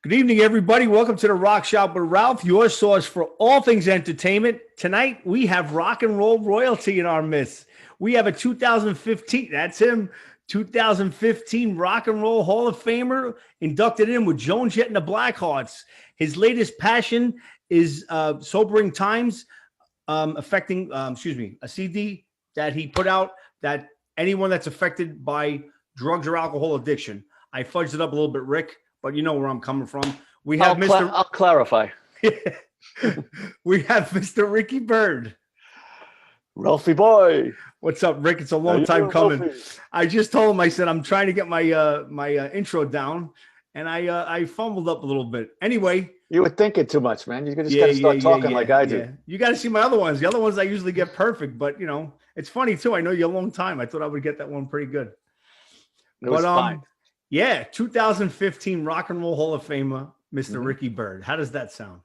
Good evening, everybody. Welcome to the Rock Shop with Ralph, your source for all things entertainment. Tonight, we have rock and roll royalty in our midst. We have a 2015, that's him, 2015 Rock and Roll Hall of Famer inducted in with Joan Jett and the Blackhearts. His latest passion is Sobering Times, affecting, a CD that he put out that anyone that's affected by drugs or alcohol addiction. I fudged it up a little bit, Rick, but you know where I'm coming from. We have I'll clarify. We have Mr. Ricky Byrd. Ralphie boy. What's up, Rick? It's a long time coming. Ralphie? I just told him, I said, I'm trying to get my intro down, and I fumbled up a little bit. Anyway. You were thinking too much, man. You just got to start talking like I do. You got to see my other ones. The other ones I usually get perfect, but, you know, it's funny, too. I know you a long time. I thought I would get that one pretty good. It was fine. Yeah, 2015 Rock and Roll Hall of Famer, Mr. Ricky Byrd. How does that sound?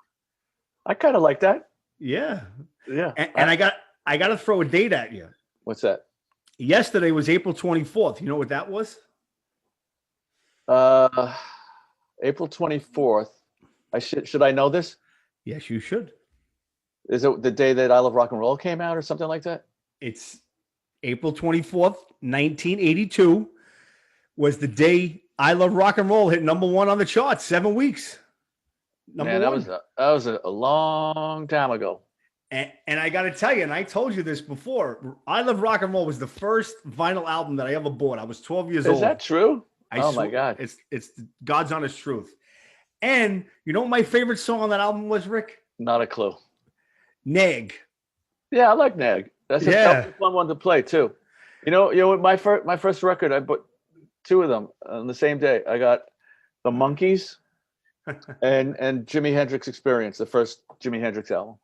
I kind of like that. Yeah. Yeah. And I got to throw a date at you. What's that? Yesterday was April 24th. You know what that was? April 24th. Should I know this? Yes, you should. Is it the day that I Love Rock and Roll came out or something like that? It's April 24th, 1982. Was the day I Love Rock and Roll hit number one on the charts, 7 weeks. Man, that was a long time ago. And I got to tell you, and I told you this before, I Love Rock and Roll was the first vinyl album that I ever bought. I was 12 years old. Is that true? Oh my God. It's God's honest truth. And you know what my favorite song on that album was, Rick? Not a clue. Nag. Yeah, I like Nag. That's a fun one to play too. You know, my first record, I bought two of them on the same day. I got the Monkees and Jimi Hendrix Experience, the first Jimi Hendrix album.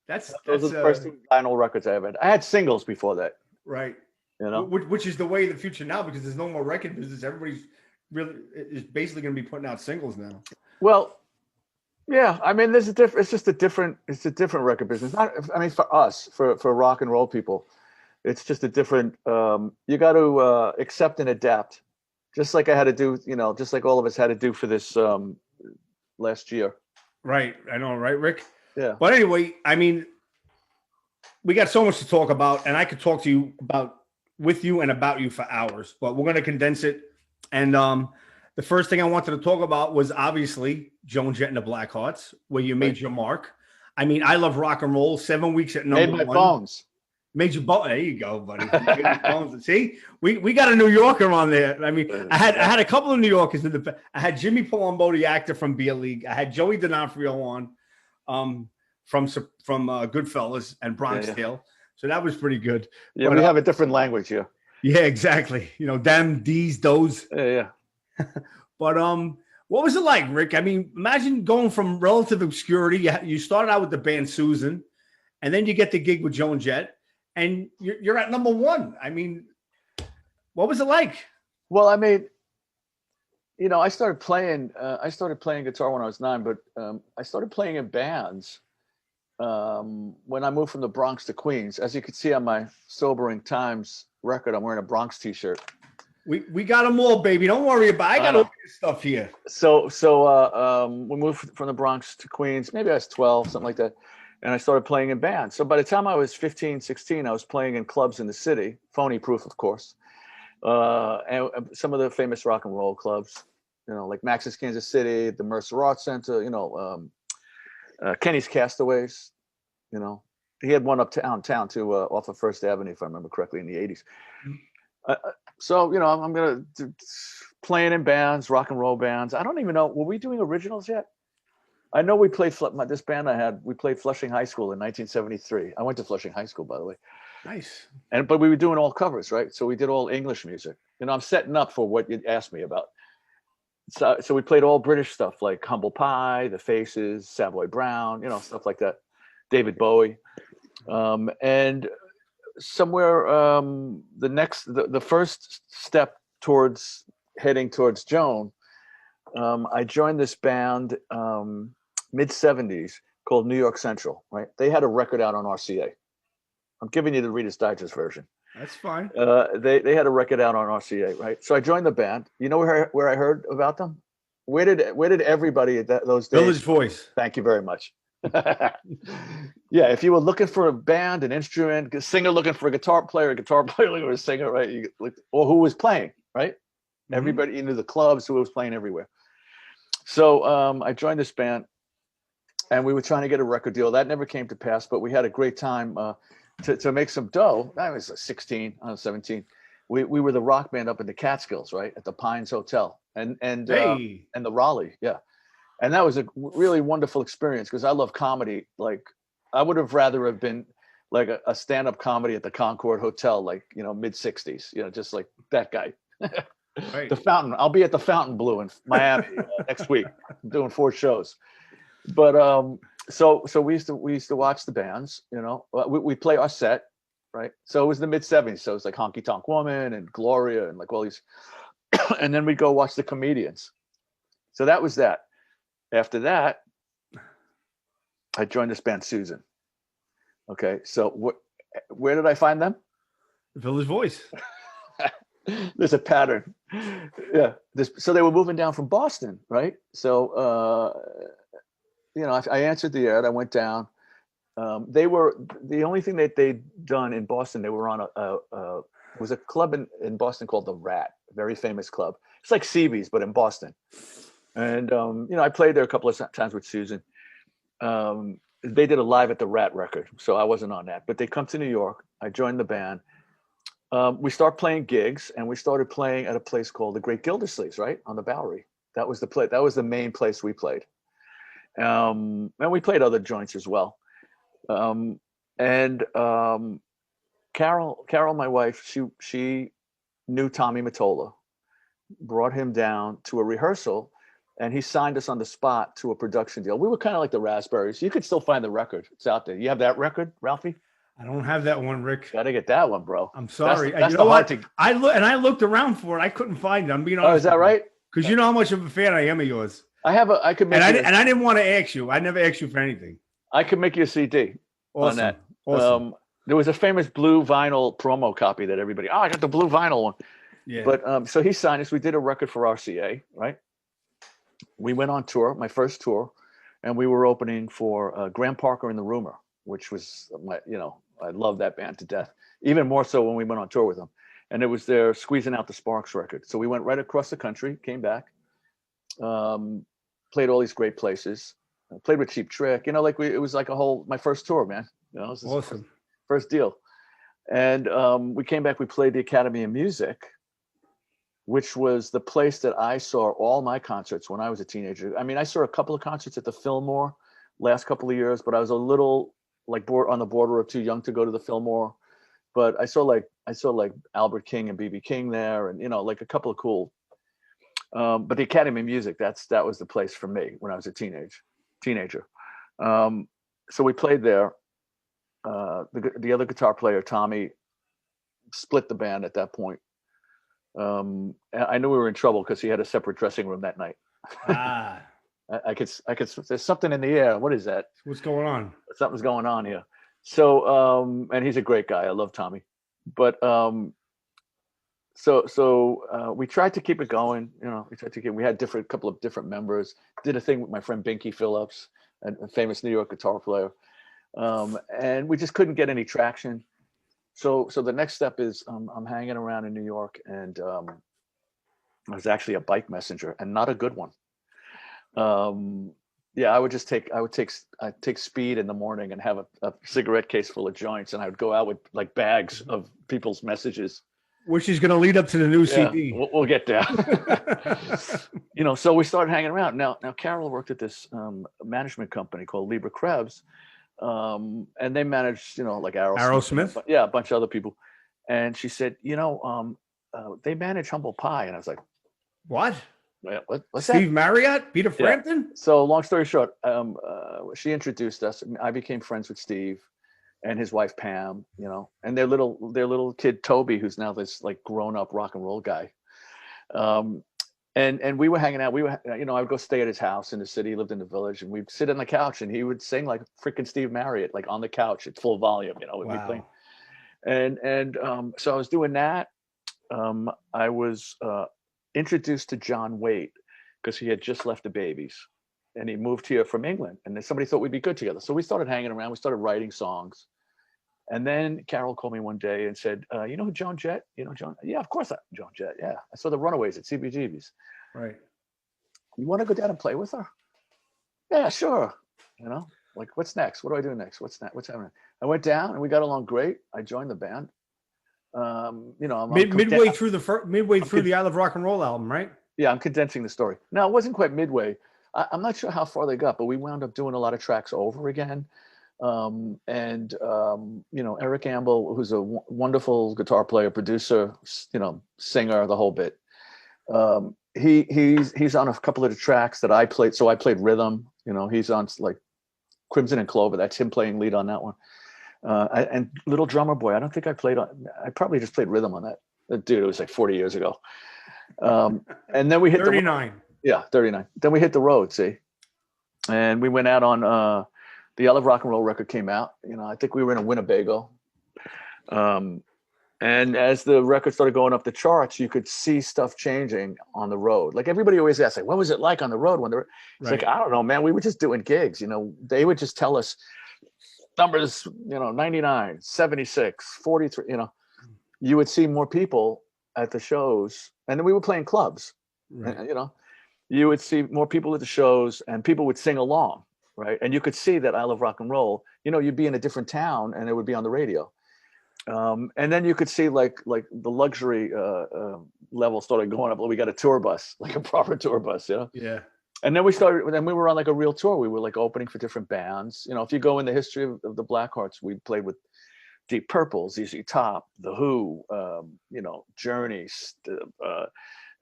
Those are the first two vinyl records I ever had. I had singles before that. Right. You know, which is the way of the future now because there's no more record business. Everybody's really is basically going to be putting out singles now. Well, yeah. I mean, it's a different record business. For us, for rock and roll people, it's just a different. You got to accept and adapt. Just like I had to do, just like all of us had to do for this last year. Right. I know, right, Rick? Yeah. But anyway, I mean, we got so much to talk about, and I could talk to you with you and about you for hours, but we're going to condense it. And the first thing I wanted to talk about was obviously Joan Jett and the Blackhearts, where you made your mark. I mean, I Love Rock and Roll, 7 weeks at number one. Made my bones. Made your bone. There you go, buddy. See, we got a New Yorker on there. I mean, I had a couple of New Yorkers in the. I had Jimmy Palumbo, the actor from Beer League. I had Joey D'Onofrio on, from Goodfellas and Bronx Tale. So that was pretty good. Yeah, but we have a different language here. Yeah, exactly. You know, them, these, those. Yeah. But what was it like, Rick? I mean, imagine going from relative obscurity. You started out with the band Susan, and then you get the gig with Joan Jett. And you're at number one. I mean, what was it like? Well, I mean, I started playing guitar when I was 9, but I started playing in bands when I moved from the Bronx to Queens. As you can see on my Sobering Times record, I'm wearing a Bronx t-shirt. We got them all, baby. Don't worry about it. I got all this stuff here. So we moved from the Bronx to Queens. Maybe I was 12, something like that. And I started playing in bands. So by the time I was 15, 16, I was playing in clubs in the city, Phony Proof, of course, and some of the famous rock and roll clubs, like Max's Kansas City, the Mercer Arts Center, Kenny's Castaways, He had one uptown too, off of First Avenue, if I remember correctly, in the 80s. So, I'm going to playing in bands, rock and roll bands. I don't even know, were we doing originals yet? I know we played this band we played Flushing High School in 1973. I went to Flushing High School, by the way. Nice. But we were doing all covers, right? So we did all English music. I'm setting up for what you asked me about. So we played all British stuff like Humble Pie, The Faces, Savoy Brown, stuff like that. David Bowie. And somewhere the first step towards heading towards Joan, I joined this band mid-70s called New York Central, right? They had a record out on RCA. I'm giving you the Reader's Digest version. That's fine. They had a record out on RCA, right? So I joined the band. You know where I heard about them? where did everybody at those days? Village Voice. Thank you very much. Yeah, if you were looking for a band, an instrument, a singer looking for a guitar player looking for a singer, right? Or who was playing, right? Mm-hmm. Everybody into the clubs, who was playing everywhere. So I joined this band, and we were trying to get a record deal. That never came to pass, but we had a great time to make some dough. I was 16, I was 17. We were the rock band up in the Catskills, right, at the Pines Hotel, and the Raleigh, yeah. And that was a really wonderful experience because I love comedy. Like, I would have rather have been like a stand-up comedy at the Concord Hotel, like, mid 60s, just like that guy. Right. The Fountain. I'll be at the Fountain Blue in Miami next week. I'm doing 4 shows. But so we used to watch the bands. We play our set, right? So it was the mid 70s. So it was like Honky Tonk Woman and Gloria and like all these, and then we'd go watch the comedians. So that was that. After that, I joined this band, Susan. Okay, so where did I find them? Village Voice. There's a pattern. Yeah. So they were moving down from Boston, right? So, I answered the ad. I went down. They were the only thing that they'd done in Boston. They were on it was a club in Boston called the Rat, a very famous club. It's like CB's, but in Boston. And, I played there a couple of times with Susan. They did a Live at the Rat record, so I wasn't on that. But they come to New York. I joined the band. We start playing gigs, and we started playing at a place called the Great Gildersleeves, right, on the Bowery. That was the main place we played. And we played other joints as well. Carol, my wife, she knew Tommy Mottola, brought him down to a rehearsal, and he signed us on the spot to a production deal. We were kind of like the Raspberries. You could still find the record. It's out there. You have that record, Ralphie? I don't have that one, Rick. Got to get that one, bro. I'm sorry. That's the hard to... I looked around for it. I couldn't find it. I'm being honest. Oh, is that right? Because you know how much of a fan I am of yours. I could make and I didn't want to ask you. I never asked you for anything. I could make you a CD on that. Awesome. There was a famous blue vinyl promo copy that everybody, I got the blue vinyl one. Yeah. But so he signed us. We did a record for RCA, right? We went on tour, my first tour, and we were opening for Graham Parker and the Rumor, which was I love that band to death. Even more so when we went on tour with them. And it was their Squeezing Out the Sparks record. So we went right across the country, came back, played all these great places, played with Cheap Trick. It was like my first tour, man. It was awesome. First deal. And we came back, we played the Academy of Music, which was the place that I saw all my concerts when I was a teenager. I mean, I saw a couple of concerts at the Fillmore last couple of years, but I was a little on the border of too young to go to the Fillmore. But I saw Albert King and B.B. King there, and a couple of cool. But the Academy of Music, that was the place for me when I was a teenager. So we played there. The other guitar player, Tommy, split the band at that point. I knew we were in trouble because he had a separate dressing room that night. I could. There's something in the air. What is that? What's going on? Something's going on here. So, and he's a great guy. I love Tommy, but so we tried to keep it going. We had a couple of different members. Did a thing with my friend Binky Phillips, a famous New York guitar player, and we just couldn't get any traction. So the next step is I'm hanging around in New York, and I was actually a bike messenger, and not a good one. I'd take speed in the morning and have a cigarette case full of joints, and I would go out with like bags of people's messages. Which is going to lead up to the new CD. We'll get there. So we started hanging around. Now Carol worked at this management company called Libra Krebs, and they managed, like Aerosmith. A bunch of other people. And she said, they manage Humble Pie. And I was like, what? What's Steve that? Marriott? Peter Frampton? Yeah. So long story short, she introduced us. I became friends with Steve and his wife Pam, and their little kid Toby, who's now this like grown up rock and roll guy. And we were hanging out. I would go stay at his house in the city. He lived in the Village, and we'd sit on the couch, and he would sing like freaking Steve Marriott, like on the couch at full volume. Wow. And so I was doing that. I was introduced to John Waite. because he had just left the babies, and he moved here from England, and then somebody thought we'd be good together. So we started hanging around. We started writing songs. And then Carol called me one day and said, you know who Joan Jett? You know Joan? Yeah, of course I Joan Jett. Yeah. I saw the Runaways at CBGB's. Right. You want to go down and play with her? Yeah, sure. You know, like, what's next? What do I do next? What's next? What's happening? I went down and we got along great. I joined the band. You know, midway through the I Love Rock and Roll album, right? Yeah, I'm condensing the story. No, it wasn't quite midway. I'm not sure how far they got, but we wound up doing a lot of tracks over again. You know, Eric Gamble, who's a wonderful guitar player, producer, you know, singer, the whole bit. He's on a couple of the tracks that I played. So I played rhythm. You know, he's on like Crimson and Clover. That's him playing lead on that one. And Little Drummer Boy, I don't think I played on. I probably just played rhythm on that. Dude, it was like 40 years ago. And then we hit 39. 39. Then we hit the road. See, and we went out on. The I Love Rock and Roll record came out. You know, I think we were in a Winnebago. And as the record started going up the charts, you could see stuff changing on the road. Like everybody always asks, like, what was it like on the road when it's like, I don't know, man. We were just doing gigs. You know, they would just tell us numbers, you know, 99, 76, 43, you know, you would see more people at the shows. And then we were playing clubs, and, you know, you would see more people at the shows and people would sing along. Right. And you could see that I Love Rock and Roll, you know, you'd be in a different town and it would be on the radio. And then you could see like the luxury level started going up. We got a tour bus, like a proper tour bus, you know? Yeah. And then we were on like a real tour. We were like opening for different bands. You know, if you go in the history of the Blackhearts, we played with Deep Purple, ZZ Top, The Who, you know, Journey, REO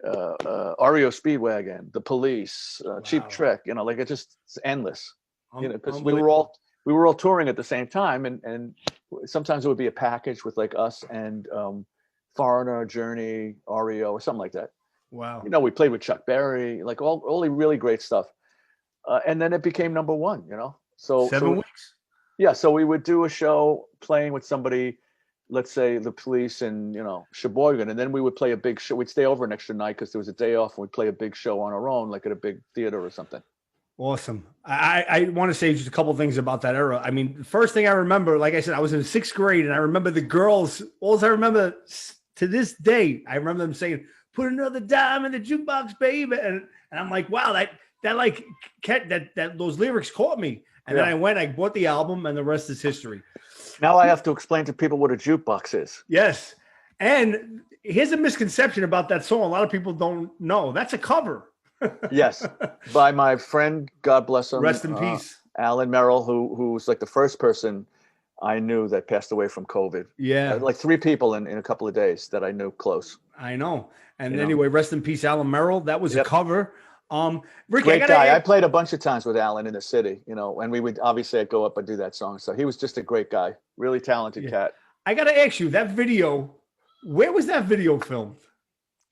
Speedwagon, The Police, Cheap Trick, you know, like it's endless. You know, because we were all touring at the same time, and sometimes it would be a package with like us and Foreigner, Journey, REO, or something like that. Wow. You know, we played with Chuck Berry, like all the really great stuff, and then it became number one. You know, so 7 weeks. Yeah, so we would do a show playing with somebody, let's say the Police in, you know, Sheboygan, and then we would play a big show. We'd stay over an extra night because there was a day off, and we'd play a big show on our own, like at a big theater or something. Awesome. I want to say just a couple of things about that era. I mean, the first thing I remember, like I said, I was in 6th grade, and I remember the girls. All I remember to this day, I remember them saying, "Put another dime in the jukebox, baby," and I'm like, wow, that those lyrics caught me. And then I bought the album, and the rest is history. Now I have to explain to people what a jukebox is. Yes, and here's a misconception about that song. A lot of people don't know that's a cover. Yes, by my friend, God bless him. Rest in peace. Alan Merrill, who was like the first person I knew that passed away from COVID. Yeah. Like 3 people in a couple of days that I knew close. I know. And anyway, rest in peace, Alan Merrill. That was a cover. Ricky, great guy. I played a bunch of times with Alan in the city, you know, and we would obviously I'd go up and do that song. So he was just a great guy, really talented cat. I got to ask you, that video, where was that video filmed?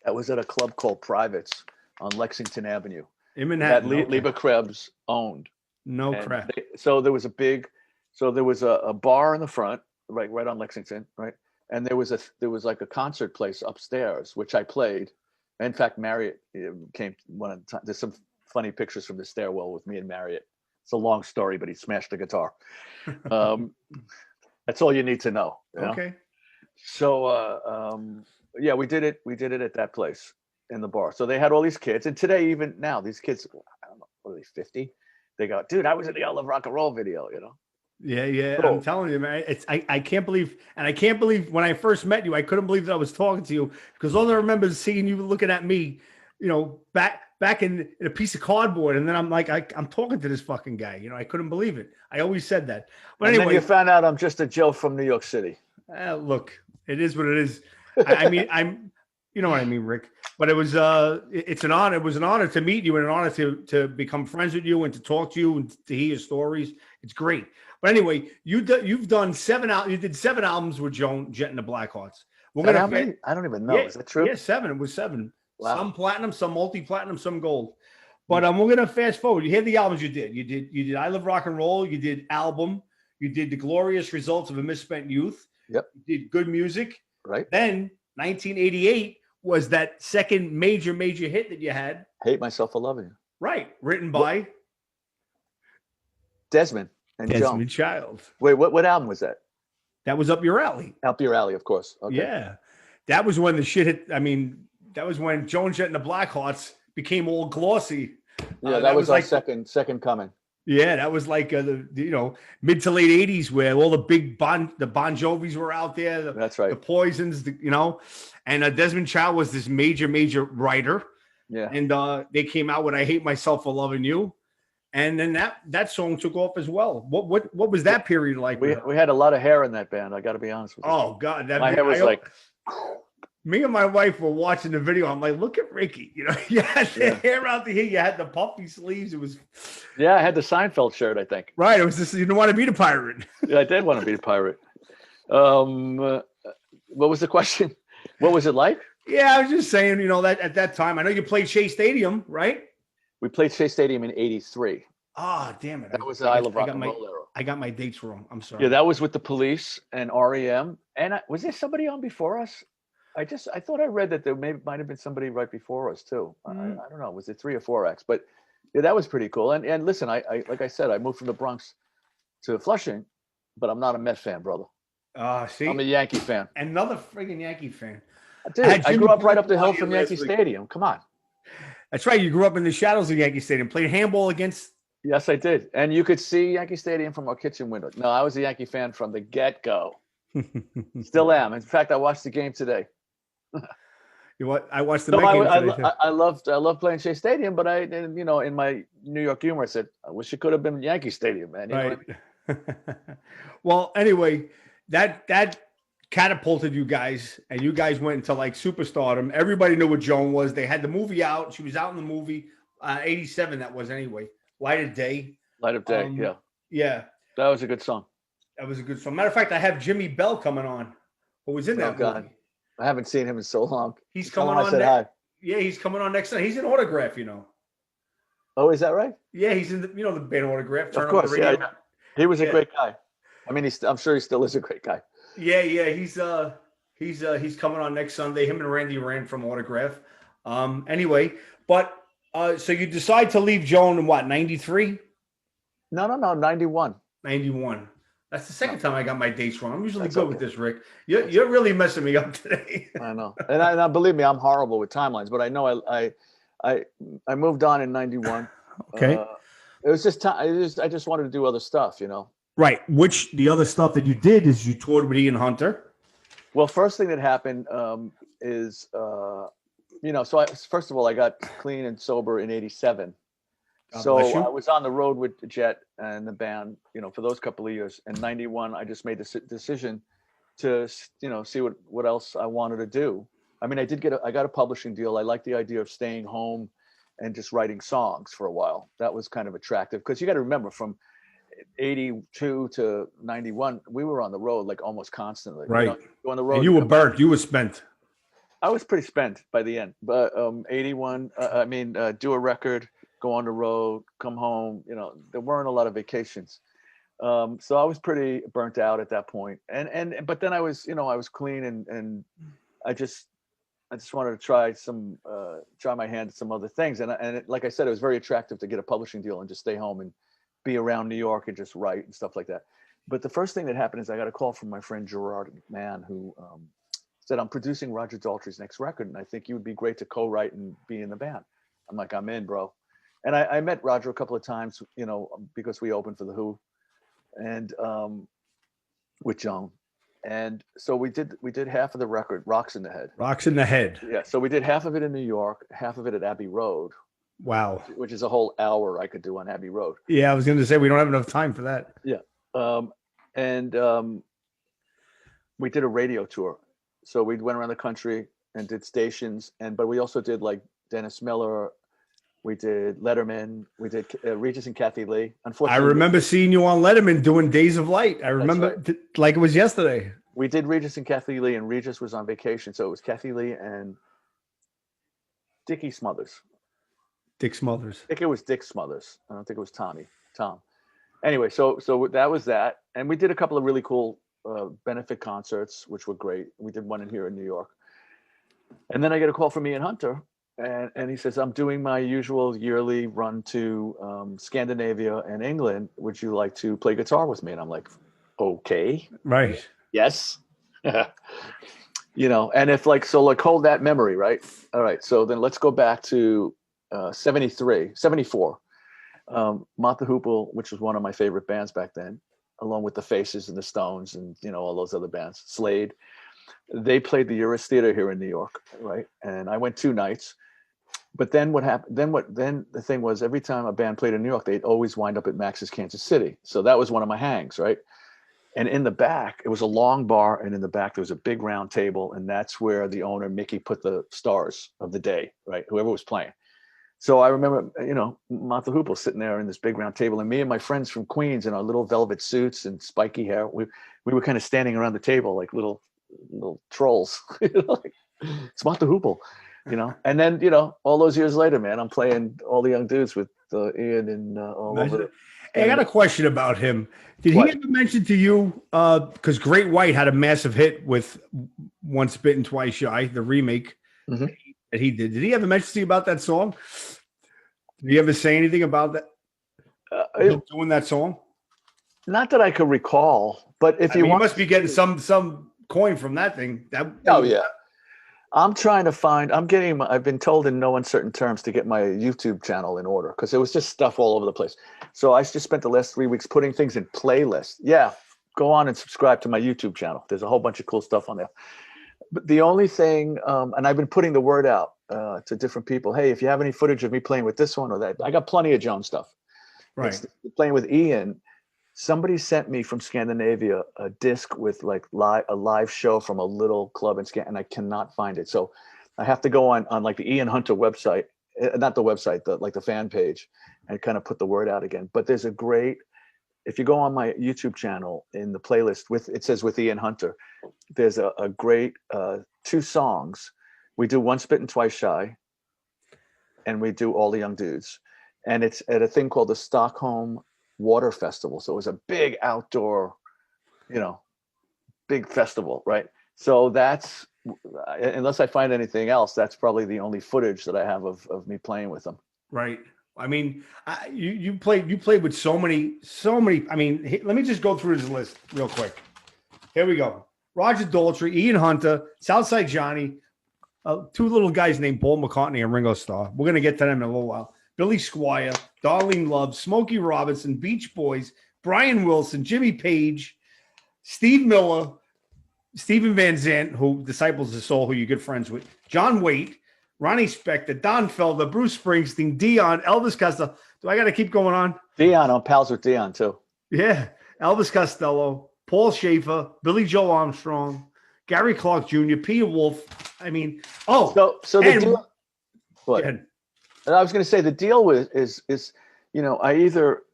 That was at a club called Privates on Lexington Avenue. In Manhattan. That Lieber Krebs owned. No crap. So there was a bar in the front, right on Lexington, right? And there was like a concert place upstairs, which I played. In fact, Marriott came one of the time. There's some funny pictures from the stairwell with me and Marriott. It's a long story, but he smashed the guitar. That's all you need to know. You know? Okay. So yeah, we did it. We did it at that place in the bar. So they had all these kids, and today, even now, these kids, I don't know, what are they, 50? They go, dude, I was in the I Love Rock and Roll video, you know. Yeah. I'm telling you, man. I can't believe, and I can't believe when I first met you, I couldn't believe that I was talking to you, because all I remember is seeing you looking at me, you know, back in a piece of cardboard, and then I'm like, I'm talking to this fucking guy. You know, I couldn't believe it. I always said that. But anyway, then you found out I'm just a Joe from New York City. Look, it is what it is. I mean, you know what I mean, Rick. But it was it's an honor. It was an honor to meet you, and an honor to become friends with you and to talk to you and to hear your stories. It's great. But anyway, you've done 7 albums. You did 7 albums with Joan Jett and the Blackhearts. How many? I don't even know. Yeah, is that true? Yeah, 7. It was 7. Wow. Some platinum, some multi-platinum, some gold. But we're gonna fast forward. You hear the albums you did. You did I Love Rock and Roll. You did Album. You did The Glorious Results of a Misspent Youth. Yep. You did Good Music. Right. Then 1988 was that second major hit that you had. Hate Myself for Loving You. Right. Written by Desmond and Joan. Child. Wait, what album was that? That was Up Your Alley. Up Your Alley, of course. Okay. Yeah. That was when the shit hit. I mean, that was when Joan Jett and the Blackhearts became all glossy. Yeah, that was our second coming. Yeah, that was like the mid to late '80s where all the big Bon Jovis were out there. That's right. The Poisons, and Desmond Child was this major writer. Yeah, and they came out with "I Hate Myself for Loving You," and then that song took off as well. What was that period like? We had a lot of hair in that band. I got to be honest with you. Oh God, my hair was like. Me and my wife were watching the video. I'm like, look at Ricky. You had the hair out the here. You had the puffy sleeves. It was. Yeah, I had the Seinfeld shirt, I think. Right. It was just, you didn't want to be the pirate. Yeah, I did want to be the pirate. What was the question? What was it like? Yeah, I was just saying, that at that time, I know you played Shea Stadium, right? We played Shea Stadium in '83. Ah, damn it. That was the I Love Rock and Roll era. I got my dates wrong. I'm sorry. Yeah, that was with the Police and REM. And was there somebody on before us? I thought I read that there might have been somebody right before us too. I don't know. Was it 3 or 4X? But yeah, that was pretty cool. And listen, I like I said, I moved from the Bronx to Flushing, but I'm not a Met fan, brother. See, I'm a Yankee fan. Another friggin' Yankee fan. Dude, I grew up right up the hill from Yankee Stadium. Come on. That's right. You grew up in the shadows of Yankee Stadium. Played handball against. Yes, I did. And you could see Yankee Stadium from our kitchen window. No, I was a Yankee fan from the get-go. Still am. In fact, I watched the game today. You know what? I watched the Met game today. I loved playing Shea Stadium, but in my New York humor, I said, I wish it could have been Yankee Stadium, man. You know what I mean? Well, anyway, that catapulted you guys, and you guys went into like superstardom. Everybody knew what Joan was. They had the movie out. She was out in the movie. '87, that was anyway. Light of Day. Light of Day, yeah. Yeah. That was a good song. That was a good song. Matter of fact, I have Jimmy Bell coming on, who was in that movie. God. I haven't seen him in so long. He's coming on. Yeah, he's coming on next time. He's in Autograph, Oh, is that right? Yeah, he's in the the band Autograph. Of course, yeah. He was a great guy. I mean, I'm sure he still is a great guy. Yeah. He's coming on next Sunday. Him and Randy ran from Autograph. Anyway, but so you decide to leave Joan in what, 93? No, 91. 91. That's the second time I got my dates wrong. I'm usually good with this, Rick. You're really messing me up today. I know, and I believe me, I'm horrible with timelines. But I know I moved on in 91. Okay. It was just time. I just wanted to do other stuff, Right. Which the other stuff that you did is you toured with Ian Hunter. Well, first thing that happened is so first of all, I got clean and sober in '87. So I was on the road with Jett and the band, for those couple of years. And 91, I just made the decision to, see what else I wanted to do. I mean, I got a publishing deal. I liked the idea of staying home and just writing songs for a while. That was kind of attractive because you got to remember, from 82 to 91, we were on the road like almost constantly. Right. On the road. And you were burnt. You were spent. I was pretty spent by the end. But 81, do a record, go on the road, come home. There weren't a lot of vacations. So I was pretty burnt out at that point. But then I was clean and I just wanted to try my hand at some other things. Like I said, it was very attractive to get a publishing deal and just stay home and be around New York and just write and stuff like that. But the first thing that happened is I got a call from my friend Gerard McMahon, who said, I'm producing Roger Daltrey's next record, and I think you would be great to co-write and be in the band. I'm like, I'm in, bro. And I met Roger a couple of times, because we opened for The Who, and with Joan. And so we did half of the record, Rocks in the Head. Rocks in the Head. Yeah. So we did half of it in New York, half of it at Abbey Road. Wow. Which is a whole hour I could do on Abbey Road. Yeah, I was going to say we don't have enough time for that. Yeah. We did a radio tour. So we went around the country and did stations, but we also did like Dennis Miller. We did Letterman. We did Regis and Kathy Lee. Unfortunately, I remember seeing you on Letterman doing Days of Light. I remember like it was yesterday. We did Regis and Kathy Lee, and Regis was on vacation, so it was Kathy Lee and Dickie Smothers. Dick Smothers. I think it was Dick Smothers. I don't think it was Tom. Anyway, so that was that, and we did a couple of really cool benefit concerts, which were great. We did one in here in New York. And then I get a call from Ian Hunter, and he says, I'm doing my usual yearly run to Scandinavia and England. Would you like to play guitar with me? And I'm like, okay, Right. yes. And if hold that memory, right? All right. So then let's go back to 74. Mott the Hoople, which was one of my favorite bands back then, along with the Faces and the Stones and, all those other bands, Slade. They played the Uris Theater here in New York, right? And I went 2 nights. But then what happened? Then the thing was, every time a band played in New York, they'd always wind up at Max's Kansas City. So that was one of my hangs, right? And in the back, it was a long bar, and in the back there was a big round table, and that's where the owner Mickey put the stars of the day, right? Whoever was playing. So I remember, Mott the Hoople sitting there in this big round table, and me and my friends from Queens in our little velvet suits and spiky hair, we were kind of standing around the table like little trolls. Like, it's Mott the Hoople, And then, all those years later, man, I'm playing All the Young Dudes with Ian and all over. Hey, I got a question about him. Did he ever mention to you, because Great White had a massive hit with Once Bitten, Twice Shy, the remake that he did. Did he ever mention to you about that song? Did he ever say anything about that? Doing that song? Not that I could recall, but if you must be getting some coin from that thing. Yeah. I've been told in no uncertain terms to get my YouTube channel in order, because there was just stuff all over the place. So I just spent the last 3 weeks putting things in playlists. Yeah, go on and subscribe to my YouTube channel. There's a whole bunch of cool stuff on there. But the only thing, and I've been putting the word out to different people, hey, if you have any footage of me playing with this one or that, I got plenty of Joan stuff. Right. Playing with Ian. Somebody sent me from Scandinavia a disc with a live show from a little club in Scandinavia, and I cannot find it. So I have to go on like the Ian Hunter website, not the website, the fan page, and kind of put the word out again. But there's if you go on my YouTube channel in the playlist it says with Ian Hunter, there's a great 2 songs. We do Once Bitten, Twice Shy, and we do All the Young Dudes. And it's at a thing called the Stockholm Water Festival. So it was a big outdoor, big festival, right? So that's, unless I find anything else, that's probably the only footage that I have of me playing with them. Right. I mean, you played with so many. I mean, let me just go through this list real quick. Here we go. Roger Daltrey, Ian Hunter, Southside Johnny, 2 little guys named Paul McCartney and Ringo Starr. We're going to get to them in a little while. Billy Squire, Darlene Love, Smokey Robinson, Beach Boys, Brian Wilson, Jimmy Page, Steve Miller, Stephen Van Zandt, who Disciples of Soul, who you're good friends with, John Waite, Ronnie Spector, Don Felder, Bruce Springsteen, Dion, Elvis Costello. Do I got to keep going on? Dion, I'm pals with Dion too. Yeah. Elvis Costello, Paul Schaefer, Billy Joe Armstrong, Gary Clark Jr., Peter Wolf. I mean, so the deal. What? And I was going to say the deal is I either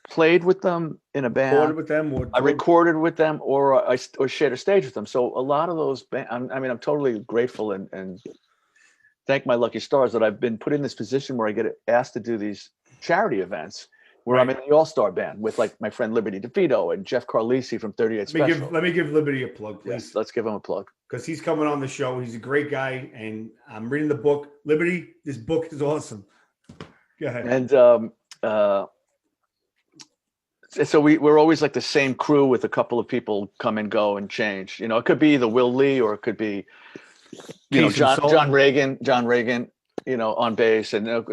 played with them in a band, recorded with them, I recorded with them, or I shared a stage with them. So a lot of those I'm totally grateful and thank my lucky stars that I've been put in this position where I get asked to do these charity events where I'm in the All-Star band with like my friend Liberty DeVito and Jeff Carlisi from 38 Special. Let me give Liberty a plug, please. Yes, let's give him a plug. Because he's coming on the show. He's a great guy, and I'm reading the book. Liberty, this book is awesome. Go ahead. And so we're always like the same crew with a couple of people come and go and change. It could be either Will Lee or it could be, John Reagan, on bass, and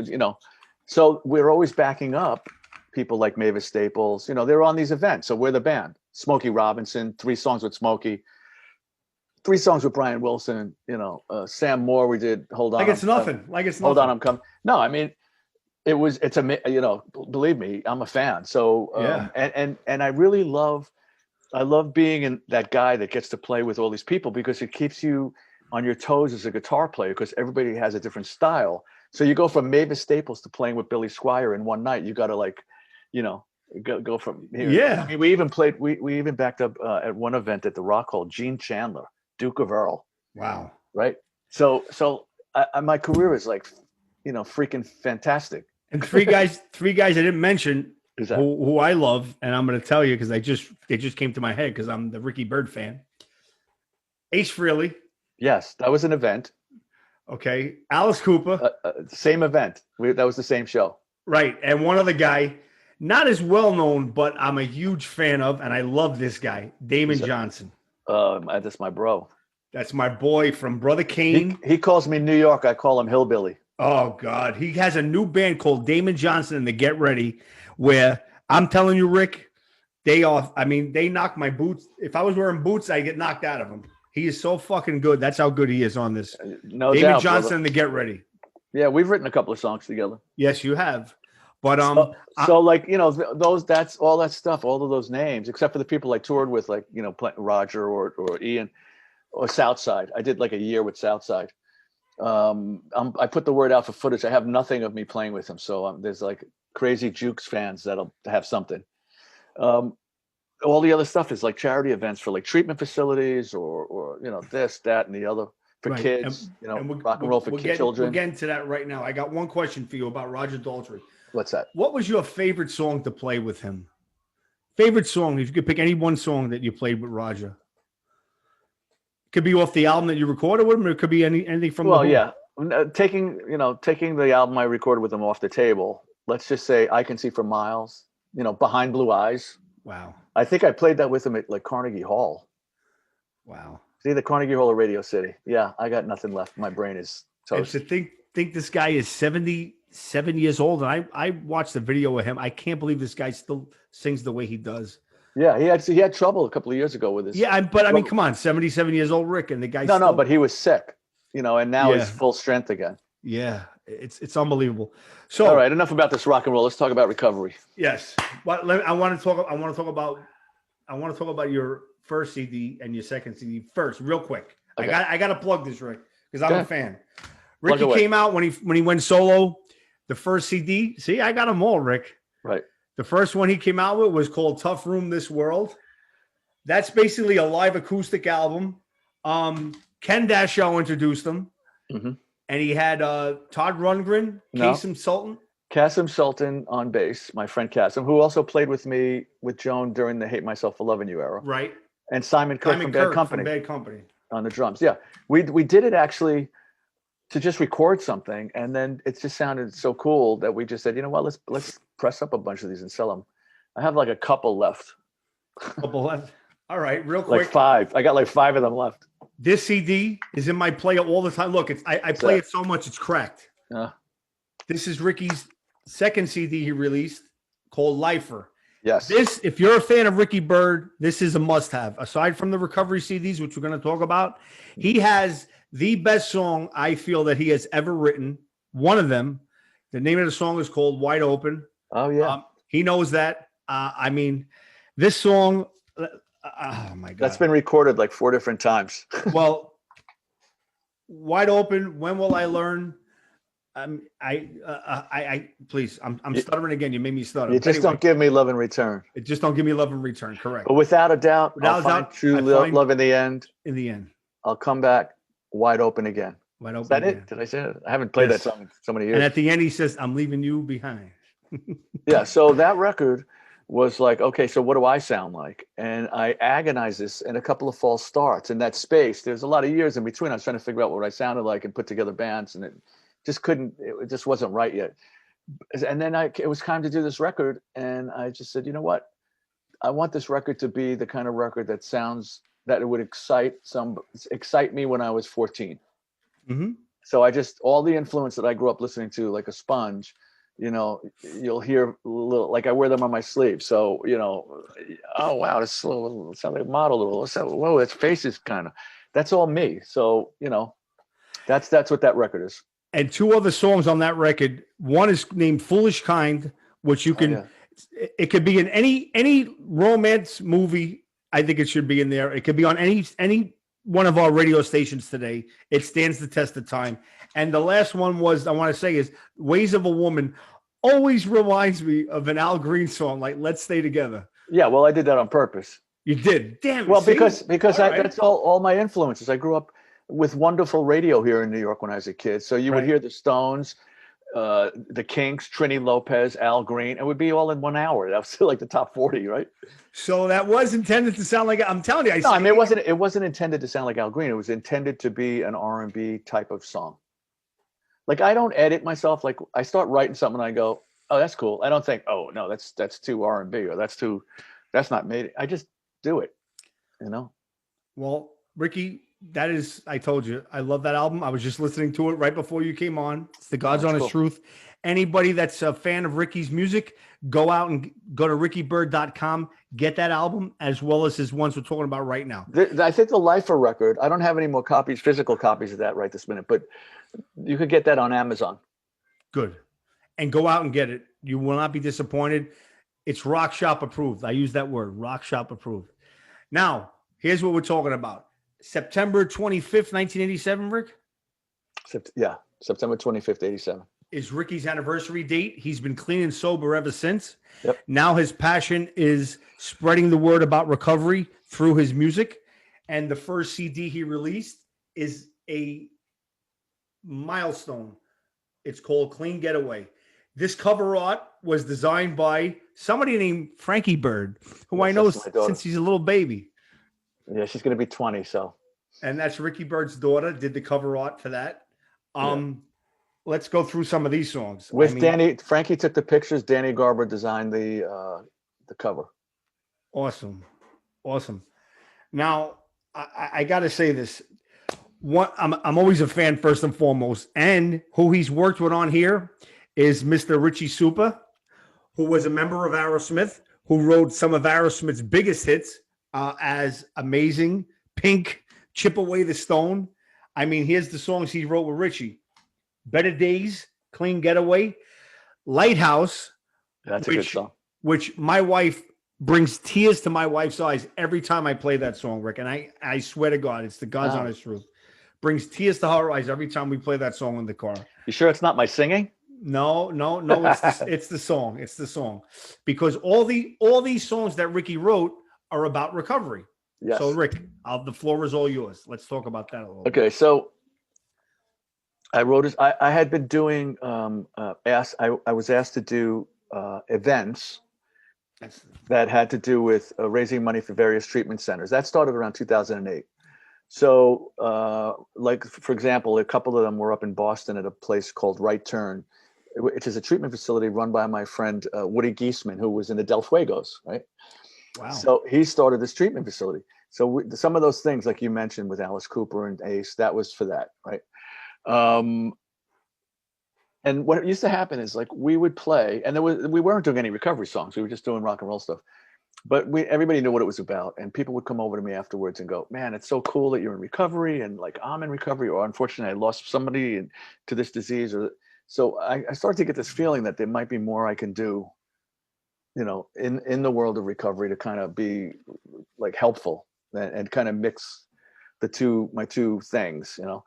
so we're always backing up people like Mavis Staples. They're on these events, so we're the band. Smokey Robinson, 3 songs with Smokey. 3 songs with Brian Wilson, Sam Moore. We did Hold On. Like it's nothing. Hold On, I'm coming. No, I mean, it's a, believe me, I'm a fan. So, and I really I love being in that guy that gets to play with all these people, because it keeps you on your toes as a guitar player, because everybody has a different style. So you go from Mavis Staples to playing with Billy Squire in one night. You got to go from here. Yeah. I mean, we even backed up at one event at the Rock Hall, Gene Chandler, Duke of Earl. Wow. Right. So my career is like, freaking fantastic. And 3 guys I didn't mention who I love, and I'm going to tell you because they just came to my head because I'm the Ricky Byrd fan. Ace Frehley. Yes, that was an event. Okay. Alice Cooper. Same event. That was the same show. Right. And one other guy, not as well known, but I'm a huge fan of, and I love this guy, Damon Johnson. That's my bro. That's my boy from Brother Kane. He calls me New York. I call him Hillbilly. Oh, God. He has a new band called Damon Johnson and the Get Ready, where I'm telling you, Rick, they knock my boots. If I was wearing boots, I'd get knocked out of them. He is so fucking good. That's how good he is on this. No Damon doubt, Johnson brother. and the Get Ready. Yeah, we've written a couple of songs together. Yes, you have. But so like, you know, that's all that stuff, all of those names, except for the people I toured with, like, you know, Roger or Ian or Southside. I did like a year with Southside. I put the word out for footage. I have nothing of me playing with him. So there's like crazy Jukes fans that'll have something. All the other stuff is like charity events for like treatment facilities or you know, this, that, and the other for kids, rock and roll for children. We're getting to that right now. I got one question for you about Roger Daltrey. What's that? What was your favorite song to play with him? Favorite song, if you could pick any one song that you played with Roger. Could be off the album that you recorded with him, or it could be anything from taking the album I recorded with him off the table. Let's just say I Can See for Miles, you know, Behind Blue Eyes. Wow. I think I played that with him at like Carnegie Hall. Wow. It's either Carnegie Hall or Radio City. Yeah, I got nothing left. My brain is toast. And to think this guy is 77 years old, and I watched the video of him. I can't believe this guy still sings the way he does. Yeah, he had trouble a couple of years ago with his. Yeah, but I mean, come on, 77 years old, Rick, and the guy. No, but he was sick, you know, and now he's full strength again. Yeah, it's unbelievable. So, all right, enough about this rock and roll. Let's talk about recovery. Yes, but I want to talk about your first CD and your second CD first, real quick. Okay. I got to plug this, Rick, because I'm a fan. Ricky came out when he went solo. The first CD. See, I got them all, Rick. Right. The first one he came out with was called Tough Room This World. That's basically a live acoustic album. Ken Dashow introduced him. Mm-hmm. And he had Todd Rundgren, Kasim Sultan on bass, my friend Kasim, who also played with me with Joan during the Hate Myself for Loving You era. Right. And Simon Kirk from Bad Company on the drums. Yeah. We did it actually to just record something, and then it just sounded so cool that we just said, you know what, let's press up a bunch of these and sell them. I have like a couple left. All right, real quick. Like 5. I got like 5 of them left. This CD is in my player all the time. Look, I play it so much it's cracked. This is Ricky's second CD he released called Lifer. Yes. This, if you're a fan of Ricky Byrd, this is a must-have. Aside from the recovery CDs, which we're going to talk about, he has the best song I feel that he has ever written. One of them. The name of the song is called Wide Open. Oh, yeah. He knows that. I mean, this song, oh, my God. That's been recorded like 4 different times. Well, Wide Open, When Will I Learn? Please, I'm stuttering again. You made me stutter. You just don't give me love in return. Just don't give me love in return. Correct. But without a doubt, I'll find true love in the end. In the end. I'll come back wide open again. Wide open. Is that it? Did I say it? I haven't played that song in so many years. And at the end, he says, I'm leaving you behind. Yeah. So that record was like, okay, so what do I sound like? And I agonized this in a couple of false starts in that space. There's a lot of years in between. I was trying to figure out what I sounded like and put together bands, and it just wasn't right yet. And then it was time to do this record. And I just said, you know what? I want this record to be the kind of record that it would excite me when I was 14. Mm-hmm. So all the influence that I grew up listening to, like a sponge, you know, you'll hear a little, like I wear them on my sleeve. So, you know, oh, wow, this sounds like a model. Whoa, its face is that's all me. So, you know, that's what that record is. And 2 other songs on that record. One is named Foolish Kind, which you can, it could be in any romance movie. I think it should be in there. It could be on any one of our radio stations today. It stands the test of time. And the last one I want to say is Ways of a Woman. Always reminds me of an Al Green song, like Let's Stay Together. Yeah, well, I did that on purpose. You did? Damn it. Well, because that's all my influences. I grew up with wonderful radio here in New York when I was a kid. So you would hear the Stones, the Kinks, Trini Lopez, Al Green. It would be all in 1 hour. That was still like the top 40, right? So that was intended to sound like, I'm telling you. No, I mean it wasn't intended to sound like Al Green. It was intended to be an R&B type of song. Like I don't edit myself. Like I start writing something and I go, oh, that's cool. I don't think, oh no, that's too R&B or that's not made. I just do it, you know? Well, Ricky, that is, I told you, I love that album. I was just listening to it right before you came on. It's The God's Honest Truth. Anybody that's a fan of Ricky's music, go out and go to rickybyrd.com, get that album, as well as his ones we're talking about right now. I think the Lifer record, I don't have any more copies, physical copies of that right this minute, but you could get that on Amazon. Good. And go out and get it. You will not be disappointed. It's Rock Shop approved. I use that word, Rock Shop approved. Now, here's what we're talking about. September 25th, 1987, Rick? Yeah, September 25th, 87. Is Ricky's anniversary date. He's been clean and sober ever since. Yep. Now his passion is spreading the word about recovery through his music. And the first CD he released is a milestone. It's called Clean Getaway. This cover art was designed by somebody named Frankie Byrd, who Yes, I know that's since he's a little baby. Yeah, she's going to be 20, so. And that's Ricky Byrd's daughter, did the cover art for that. Let's go through some of these songs. Danny, Frankie took the pictures. Danny Garber designed the cover. Awesome. Now, I got to say this. I'm always a fan first and foremost, and who he's worked with on here is Mr. Richie Supa, who was a member of Aerosmith, who wrote some of Aerosmith's biggest hits, as Amazing, Pink, Chip Away the Stone. I mean, here's the songs he wrote with Richie: Better Days, Clean Getaway, Lighthouse. That's a good song. Which my wife brings tears to my wife's eyes every time I play that song, Rick. And I swear to God, it's the God's honest truth. Brings tears to her eyes every time we play that song in the car. You sure it's not my singing? No. It's the song. It's the song. Because all these songs that Ricky wrote are about recovery. Yes. So Rick, the floor is all yours. Let's talk about that a little bit. Okay, so I wrote. I had been doing. I was asked to do events that had to do with raising money for various treatment centers. That started around 2008. So, like for example, a couple of them were up in Boston at a place called Right Turn, which is a treatment facility run by my friend Woody Geisman, who was in the Del Fuegos, right? Wow. So he started this treatment facility. So some of those things, like you mentioned with Alice Cooper and Ace, that was for that, right? And what used to happen is like we would play, and we weren't doing any recovery songs. We were just doing rock and roll stuff. But everybody knew what it was about, and people would come over to me afterwards and go, "Man, it's so cool that you're in recovery, and like I'm in recovery, or unfortunately I lost somebody to this disease." Or so I started to get this feeling that there might be more I can do, you know, in the world of recovery to kind of be like helpful and kind of mix my two things, you know.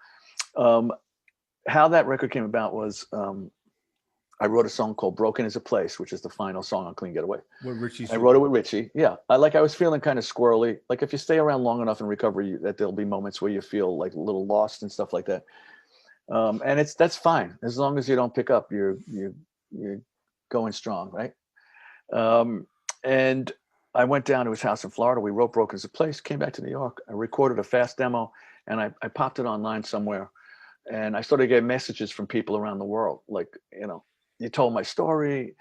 How that record came about was I wrote a song called Broken is a Place, which is the final song on Clean Getaway. With Richie. I wrote it with Richie. Yeah. I was feeling kind of squirrely. Like if you stay around long enough in recovery, that there'll be moments where you feel like a little lost and stuff like that. And that's fine. As long as you don't pick up, you're going strong. Right. And I went down to his house in Florida. We wrote Broken is a Place, came back to New York. I recorded a fast demo and I popped it online somewhere. And I started getting messages from people around the world. Like, you know, you told my story,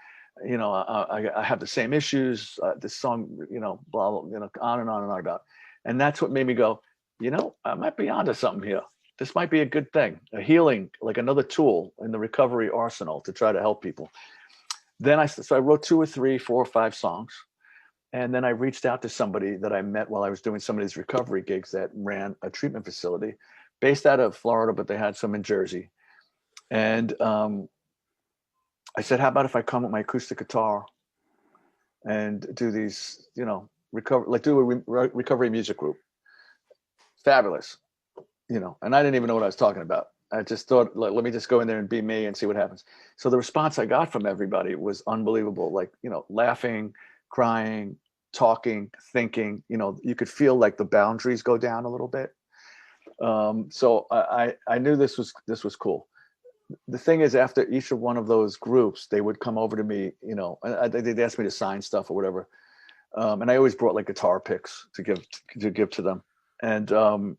you know, I have the same issues, this song, you know, blah, blah, you know, on and on about. And that's what made me go, you know, I might be onto something here. This might be a good thing, a healing, like another tool in the recovery arsenal to try to help people. Then so I wrote 2 or 3, 4 or 5 songs. And then I reached out to somebody that I met while I was doing some of these recovery gigs that ran a treatment facility based out of Florida, but they had some in Jersey. And I said, how about if I come with my acoustic guitar and do these, you know, do a recovery music group? Fabulous, you know, and I didn't even know what I was talking about. I just thought, like, let me just go in there and be me and see what happens. So the response I got from everybody was unbelievable. Like, you know, laughing, crying, talking, thinking, you know, you could feel like the boundaries go down a little bit. So I knew this was cool. the thing is, after each of one of those groups, they would come over to me, they'd ask me to sign stuff or whatever. And I always brought like guitar picks to give to them. And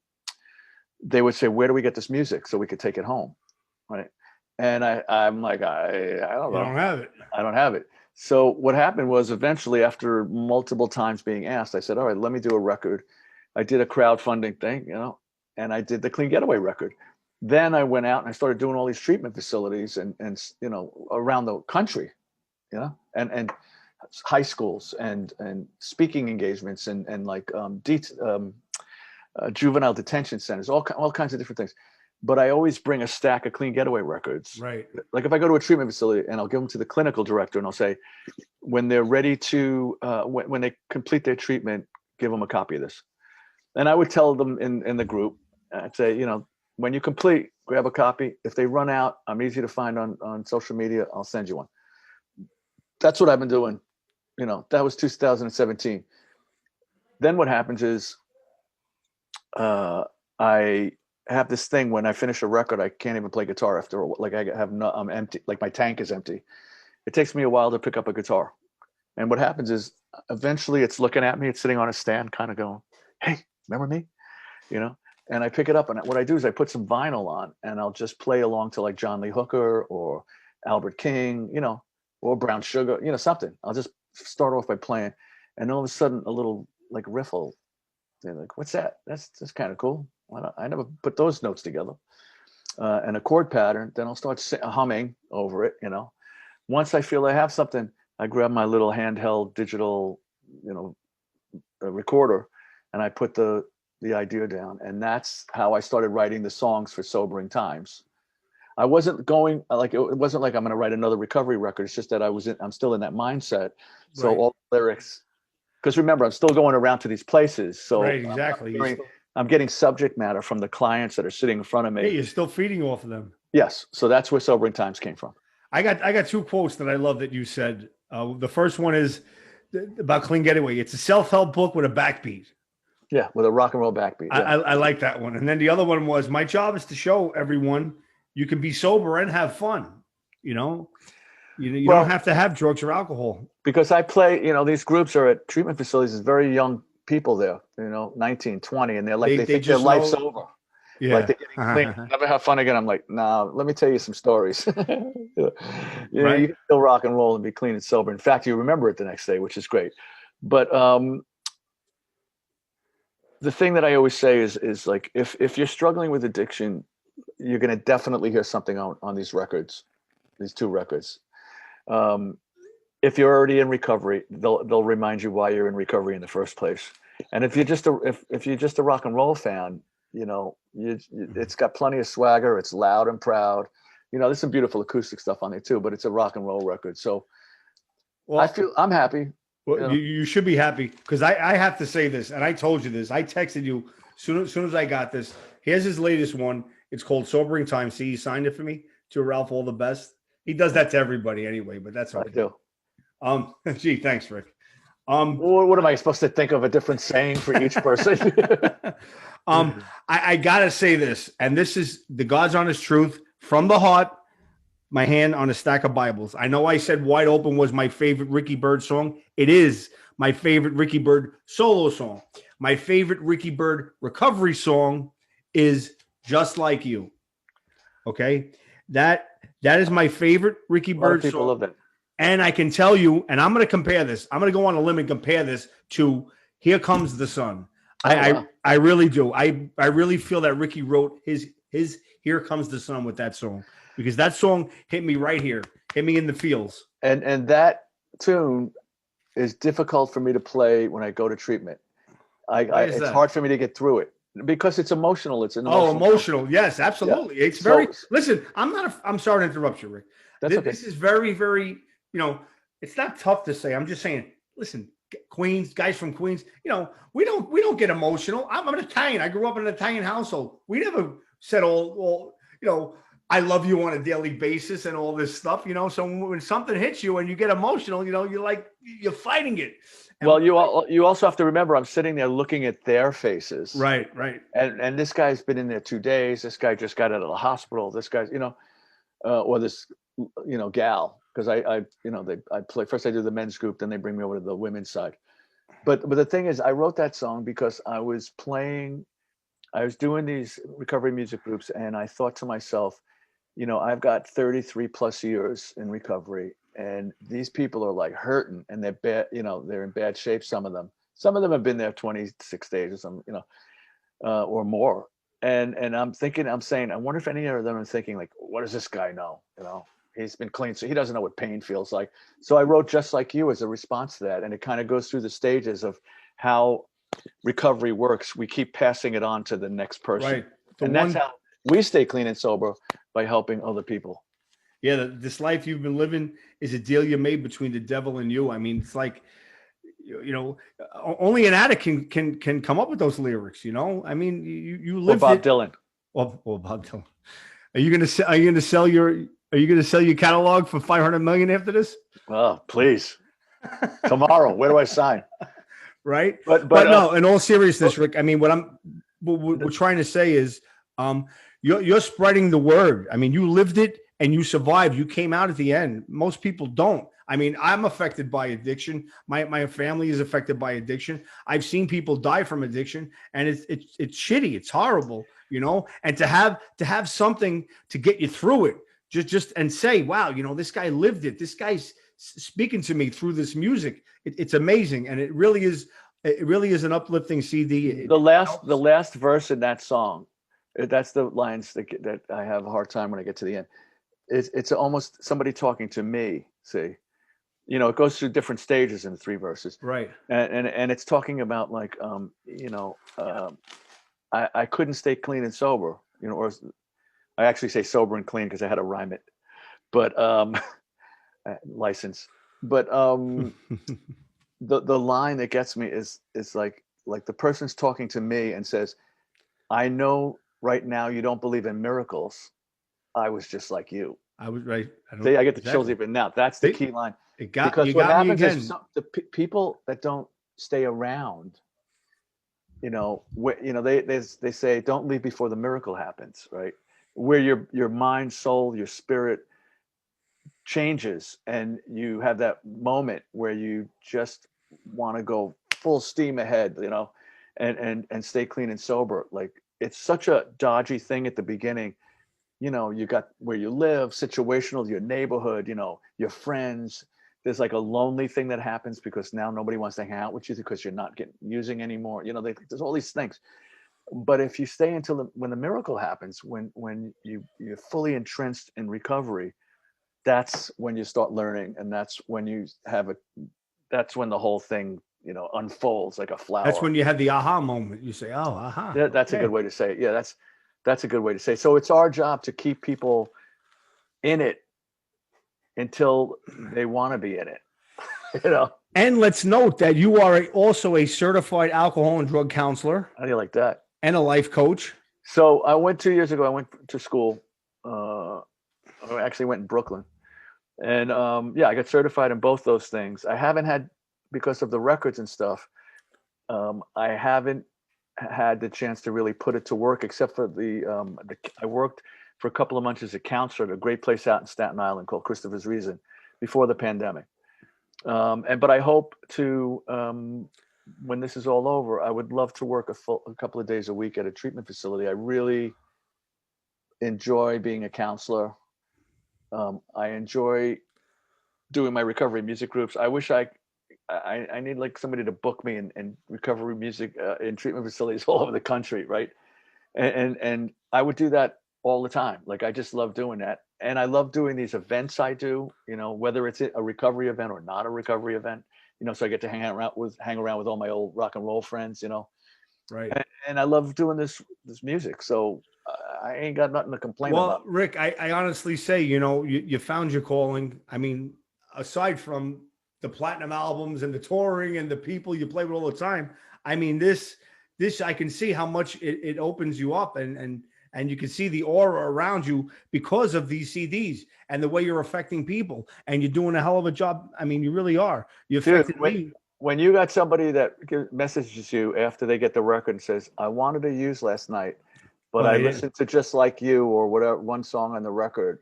they would say, "Where do we get this music so we could take it home?" Right. And I'm like, I don't know. You don't have it. I don't have it. So what happened was, eventually, after multiple times being asked, I said, "All right, let me do a record." I did a crowdfunding thing, and I did the Clean Getaway record. Then I went out and I started doing all these treatment facilities and around the country, and high schools and speaking engagements and like juvenile detention centers, all kinds of different things. But I always bring a stack of Clean Getaway records. Right. Like if I go to a treatment facility, and I'll give them to the clinical director, and I'll say, when they're ready to, when they complete their treatment, give them a copy of this. And I would tell them in the group, I'd say, when you complete, grab a copy. If they run out, I'm easy to find on social media. I'll send you one. That's what I've been doing. That was 2017. Then what happens is, I have this thing when I finish a record, I can't even play guitar after, like I'm empty, like my tank is empty. It takes me a while to pick up a guitar. And what happens is, eventually it's looking at me, it's sitting on a stand kind of going, "Hey, remember me?" And I pick it up, and what I do is I put some vinyl on, and I'll just play along to like John Lee Hooker or Albert King, or Brown Sugar, something. I'll just start off by playing, and all of a sudden a little like riffle. They're like, "What's that? That's kind of cool. I never put those notes together." And a chord pattern. Then I'll start humming over it. Once I feel I have something, I grab my little handheld digital, recorder, and I put the idea down. And that's how I started writing the songs for Sobering Times. I wasn't going it wasn't like I'm going to write another recovery record. It's just that I'm still in that mindset. So right. All the lyrics, because remember, I'm still going around to these places. So right, exactly. I'm getting subject matter from the clients that are sitting in front of me. Hey, you're still feeding off of them. Yes. So that's where Sobering Times came from. I got two quotes that I love that you said. The first one is about Clean Getaway. It's a self-help book with a backbeat. Yeah, with a rock and roll backbeat. Yeah. I like that one. And then the other one was, "My job is to show everyone you can be sober and have fun." You don't have to have drugs or alcohol. Because I play, these groups are at treatment facilities. There's very young people there, 19, 20, and they're like, they think their life's over. Yeah. Like they're getting clean. Never have fun again. I'm like, "Nah, let me tell you some stories." You can still rock and roll and be clean and sober. In fact, you remember it the next day, which is great. But the thing that I always say is like, if you're struggling with addiction, you're going to definitely hear something on these records, these two records. If you're already in recovery, they'll remind you why you're in recovery in the first place. And if you're just a rock and roll fan, it's got plenty of swagger. It's loud and proud. There's some beautiful acoustic stuff on there too, but it's a rock and roll record. So I'm happy. Well, you should be happy, because I have to say this, and I told you this. I texted you soon as I got this. Here's his latest one. It's called Sobering Time. See, he signed it for me. To Ralph, all the best. He does that to everybody anyway, but that's what I do. Gee, thanks, Rick. What am I supposed to think of a different saying for each person? I gotta say this, and this is the God's honest truth from the heart. My hand on a stack of Bibles. I know I said "Wide Open" was my favorite Ricky Byrd song. It is my favorite Ricky Byrd solo song. My favorite Ricky Byrd recovery song is "Just Like You." Okay, that is my favorite Ricky Byrd song. People love that. And I can tell you, and I'm going to compare this. I'm going to go on a limb and compare this to "Here Comes the Sun." Wow. I really do. I really feel that Ricky wrote his "Here Comes the Sun" with that song, because that song hit me right here, hit me in the feels. And that tune is difficult for me to play when I go to treatment. It's hard for me to get through it because it's emotional. It's an emotional. Yes, absolutely. Yeah. It's very. Listen, I'm sorry to interrupt you, Rick. That's okay. This is very, very. It's not tough to say. I'm just saying. Listen, Queens, guys from Queens. We don't get emotional. I'm an Italian. I grew up in an Italian household. We never said all. I love you on a daily basis and all this stuff. So when something hits you and you get emotional, you're fighting it. And well, you also have to remember, I'm sitting there looking at their faces. Right. And this guy's been in there 2 days. This guy just got out of the hospital. This guy's, or this, gal, because I play first. I do the men's group, then they bring me over to the women's side. But the thing is, I wrote that song because I was doing these recovery music groups, and I thought to myself, I've got 33 plus years in recovery, and these people are like hurting, and they're bad, they're in bad shape. Some of them have been there 26 days or some, or more. And I'm saying, I wonder if any of them are thinking like, what does this guy know? He's been clean, so he doesn't know what pain feels like. So I wrote Just Like You as a response to that. And it kind of goes through the stages of how recovery works. We keep passing it on to the next person. Right. That's how we stay clean and sober, by helping other people. Yeah. This life you've been living is a deal you made between the devil and you. I mean, it's like, only an addict can come up with those lyrics. I mean, you lived Bob it. Dylan. Well, Bob Dylan. Are you gonna sell your catalog for 500 million after this? Oh, please. Tomorrow. Where do I sign? Right. But no, in all seriousness, Rick, I mean, what we're trying to say is, you're spreading the word. I mean, you lived it and you survived. You came out at the end. Most people don't. I mean, I'm affected by addiction. My family is affected by addiction. I've seen people die from addiction, and it's shitty. It's horrible, And to have something to get you through it, just and say, wow, this guy lived it. This guy's speaking to me through this music. It's amazing, and it really is an uplifting CD. The last verse in that song, that's the lines that I have a hard time when I get to the end. It's almost somebody talking to me. See. It goes through different stages in the 3 verses. Right. And it's talking about like, I couldn't stay clean and sober, or I actually say sober and clean because I had to rhyme it, but, license. But, the line that gets me is like the person's talking to me and says, I know right now you don't believe in miracles. I was just like you. I was right. I get the chills even now. That's the key line. Because what happens is the people that don't stay around, they say don't leave before the miracle happens, right? Where your mind, soul, your spirit changes, and you have that moment where you just want to go full steam ahead, and stay clean and sober. Like, it's such a dodgy thing at the beginning. You got where you live, situational, your neighborhood, your friends. There's like a lonely thing that happens because now nobody wants to hang out with you because you're not using anymore. There's all these things. But if you stay until when the miracle happens, when you're fully entrenched in recovery, that's when you start learning, and that's when that's when the whole thing, unfolds like a flower. That's when you have the aha moment. You say, "Oh, aha." That's a good way to say it. Yeah, that's a good way to say. So it's our job to keep people in it until they want to be in it, And let's note that you are also a certified alcohol and drug counselor. How do you like that? And a life coach. So I went 2 years ago. I went to school. I actually went in Brooklyn, and I got certified in both those things. I haven't had, because of the records and stuff, I haven't had the chance to really put it to work, except for I worked for a couple of months as a counselor at a great place out in Staten Island called Christopher's Reason before the pandemic. But I hope to, when this is all over, I would love to work a couple of days a week at a treatment facility. I really enjoy being a counselor. I enjoy doing my recovery music groups. I wish I need like somebody to book me in recovery music in treatment facilities all over the country, right? And I would do that all the time. Like, I just love doing that. And I love doing these events I do, whether it's a recovery event or not a recovery event, so I get to hang around with all my old rock and roll friends, Right. And I love doing this music. So I ain't got nothing to complain about. Well, Rick, I honestly say, you found your calling. I mean, aside from the platinum albums and the touring and the people you play with all the time, I mean, this I can see how much it opens you up, and you can see the aura around you because of these CDs and the way you're affecting people, and you're doing a hell of a job. I mean, you really are. You affected me. When you got somebody that messages you after they get the record and says, I wanted to use last night, but I listened to Just Like You or whatever, one song on the record,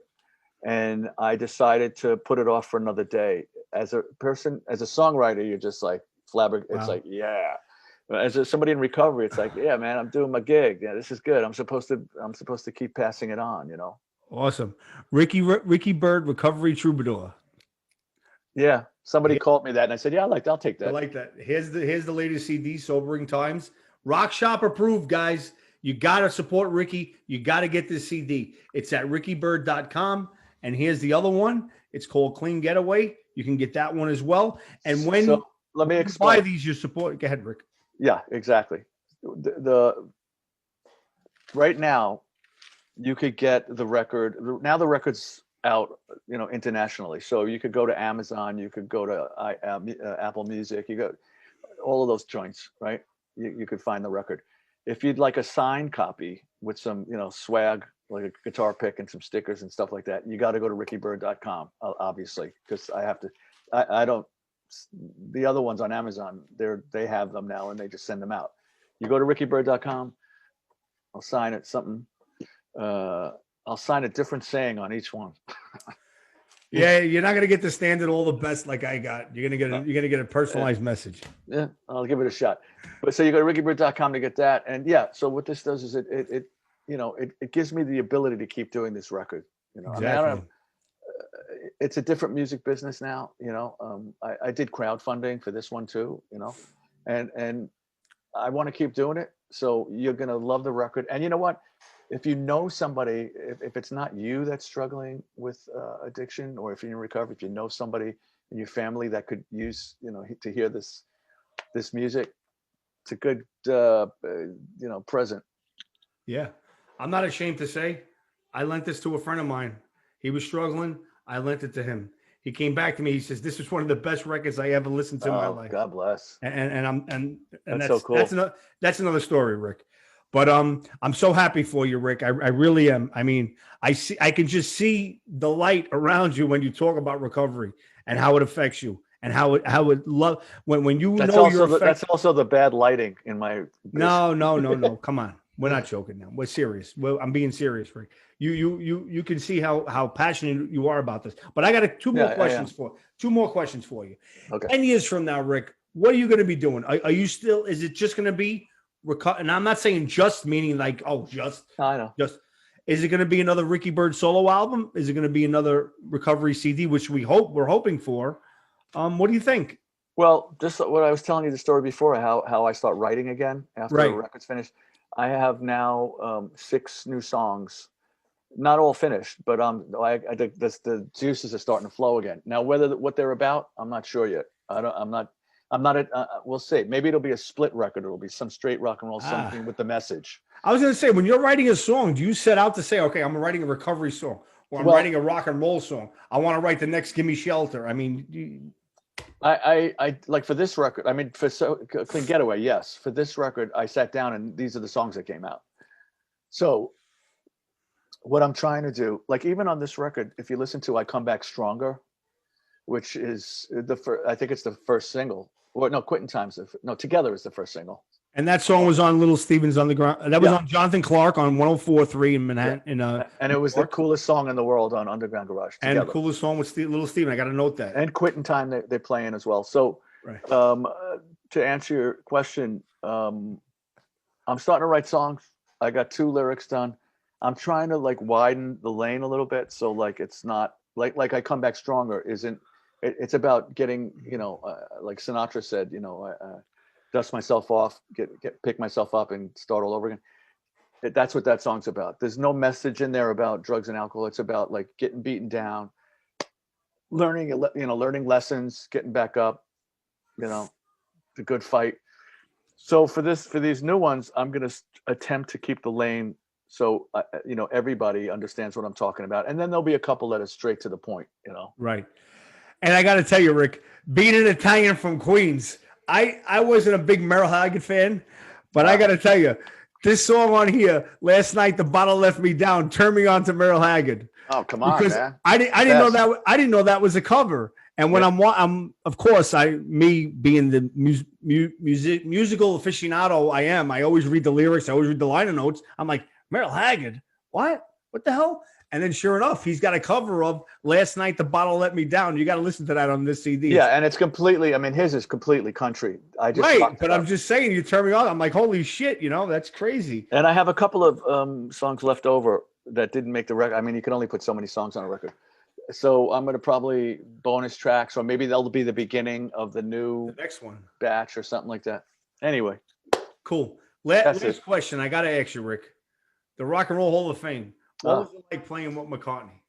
and I decided to put it off for another day. As a person, as a songwriter, you're just like flabbergasted. It's Wow. like, yeah. Somebody in recovery, it's like, yeah, man, I'm doing my gig. Yeah, this is good. I'm supposed to keep passing it on, you know. Awesome. Ricky Byrd, Recovery Troubadour. Yeah, somebody called me that, and I said, yeah, I'll take I that. like that. Here's the latest CD, Sobering Times. Rock Shop approved, guys. You got to support Ricky. You got to get this CD. It's at rickybird.com. And here's the other one. It's called Clean Getaway. You can get that one as well. And when So let me you explain. buy these, you support. Go ahead, Rick. Yeah, exactly. The right now, you could get the record. Now the record's out, you know, internationally. So you could go to Amazon, you could go to Apple Music, you go all of those joints, right? You could find the record. If you'd like a signed copy with some, you know, swag, like a guitar pick and some stickers and stuff like that, you got to go to rickybird.com, obviously, because I don't. The other ones on Amazon, they have them now and they just send them out. You go to rickybird.com. I'll sign it something. I'll sign a different saying on each one. Yeah, you're not gonna get the standard all the best like I got. You're gonna get a personalized message. Yeah, I'll give it a shot. But so you go to rickybird.com to get that. And yeah, so what this does is it you know, it gives me the ability to keep doing this record. You know, Exactly. I mean, I don't know. It's a different music business now, you know. I did crowdfunding for this one too, you know, and I want to keep doing it. So you're gonna love the record. And you know what? If you know somebody, if it's not you that's struggling with addiction, or if you're in recovery, if you know somebody in your family that could use, you know, to hear this music, it's a good you know, present. Yeah. I'm not ashamed to say I lent this to a friend of mine. He was struggling. I lent it to him. He came back to me. He says, "This is one of the best records I ever listened to in my life." God bless. And that's so cool. That's another story, Rick. But I'm so happy for you, Rick. I really am. I mean, I can just see the light around you when you talk about recovery and how it affects you and how it love when you That's know also you're that's also the bad lighting in my. No. Come on. We're not joking now. We're serious. Well, I'm being serious, Rick. You can see how passionate you are about this. But I got two more questions for you. Okay. 10 years from now, Rick, what are you going to be doing? Are you still? Is it just going to be and I'm not saying just meaning like just. I know. Just is it going to be another Ricky Byrd solo album? Is it going to be another recovery CD, which we're hoping for? What do you think? Well, just what I was telling you the story before, how I start writing again after the record's finished. I have now 6 new songs, not all finished, but the juices are starting to flow again. Now, what they're about, I'm not sure yet. We'll see. Maybe it'll be a split record. It'll be some straight rock and roll, something with the message. I was going to say, when you're writing a song, do you set out to say, okay, I'm writing a recovery song, or I'm writing a rock and roll song? I want to write the next Gimme Shelter. I mean, I like for this record. I mean, for Clean Getaway, yes. For this record, I sat down and these are the songs that came out. So what I'm trying to do, like even on this record, if you listen to "I Come Back Stronger," which is I think it's the first single. Or no, Quitting Time's Together is the first single. And that song was on Little Steven's Underground. That was on Jonathan Clark on 104.3 in Manhattan. Yeah. And it was the coolest song in the world on Underground Garage. Together. And the coolest song with Little Steven. I got to note that. And Quitting Time they play in as well. So to answer your question, I'm starting to write songs. I got 2 lyrics done. I'm trying to like widen the lane a little bit. So like it's not like I Come Back Stronger isn't. It's about getting, you know, like Sinatra said, you know, dust myself off, pick myself up and start all over again. That's what that song's about. There's no message in there about drugs and alcohol. It's about like getting beaten down, learning lessons, getting back up, you know, the good fight. So for these new ones, I'm going to attempt to keep the lane so, you know, everybody understands what I'm talking about. And then there'll be a couple that are straight to the point, you know. Right. And I got to tell you, Rick, being an Italian from Queens, I wasn't a big Merrill Haggard fan, but I got to tell you, this song on here, Last Night the Bottle Left Me Down, turned me on to Merrill Haggard. Oh, come on, because man. I didn't know that was a cover. And when I'm of course, me being the musical aficionado I always read the lyrics, I always read the liner notes. I'm like, Merrill Haggard, what the hell? And then sure enough, he's got a cover of Last Night the Bottle Let Me Down. You got to listen to that on this CD. Yeah, and it's completely, I mean, his is completely country. I just right, but I'm just saying, you turn me on. I'm like, holy shit, that's crazy. And I have a couple of songs left over that didn't make the record. I mean, you can only put so many songs on a record. So I'm going to probably bonus tracks, or maybe they'll be the beginning of the next one batch or something like that. Anyway. Cool. Last question. I got to ask you, Rick. The Rock and Roll Hall of Fame. What was it like playing with McCartney?